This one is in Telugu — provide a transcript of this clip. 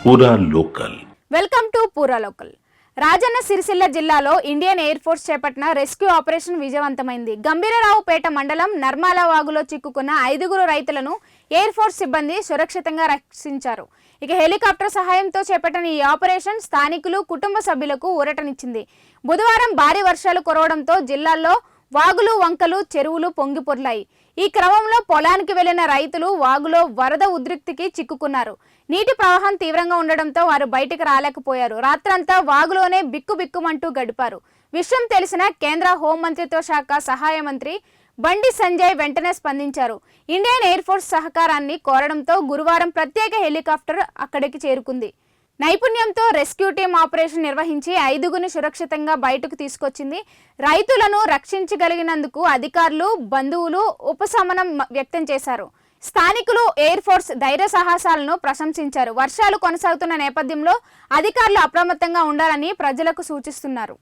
పూరా లోకల్. వెల్కమ్ టు పూరా లోకల్. రాజన్న సిరిసిల్ల జిల్లాలో ఇండియన్ ఎయిర్ ఫోర్స్ చేపట్టిన రెస్క్యూ ఆపరేషన్ విజయవంతమైంది. గంభీరరావుపేట మండలం నర్మాల వాగులో చిక్కుకున్న 5 రైతులను ఎయిర్ ఫోర్స్ సిబ్బంది సురక్షితంగా రక్షించారు. ఇక హెలికాప్టర్ సహాయంతో చేపట్టిన ఈ ఆపరేషన్ స్థానికులు, కుటుంబ సభ్యులకు ఊరటనిచ్చింది. బుధవారం భారీ వర్షాలు కురవడంతో జిల్లాలో వాగులు, వంకలు, చెరువులు పొంగిపొర్లాయి. ఈ క్రమంలో పొలానికి వెళ్లిన రైతులు వాగులో వరద ఉధృతికి చిక్కుకున్నారు. నీటి ప్రవాహం తీవ్రంగా ఉండడంతో వారు బయటికి రాలేకపోయారు. రాత్రంతా వాగులోనే బిక్కుబిక్కుమంటూ గడిపారు. విషయం తెలిసిన కేంద్ర హోంమంత్రిత్వ శాఖ సహాయ మంత్రి బండి సంజయ్ వెంటనే స్పందించారు. ఇండియన్ ఎయిర్ ఫోర్స్ సహకారాన్ని కోరడంతో గురువారం ప్రత్యేక హెలికాప్టర్ అక్కడికి చేరుకుంది. నైపుణ్యంతో రెస్క్యూ టీం ఆపరేషన్ నిర్వహించి 5 సురక్షితంగా బయటకు తీసుకొచ్చింది. రైతులను రక్షించగలిగినందుకు అధికారులు, బంధువులు ఉపశమనం వ్యక్తం చేశారు. స్థానికులు ఎయిర్ ఫోర్స్ ధైర్య సాహసాలను ప్రశంసించారు. వర్షాలు కొనసాగుతున్న నేపథ్యంలో అధికారులు అప్రమత్తంగా ఉండాలని ప్రజలకు సూచిస్తున్నారు.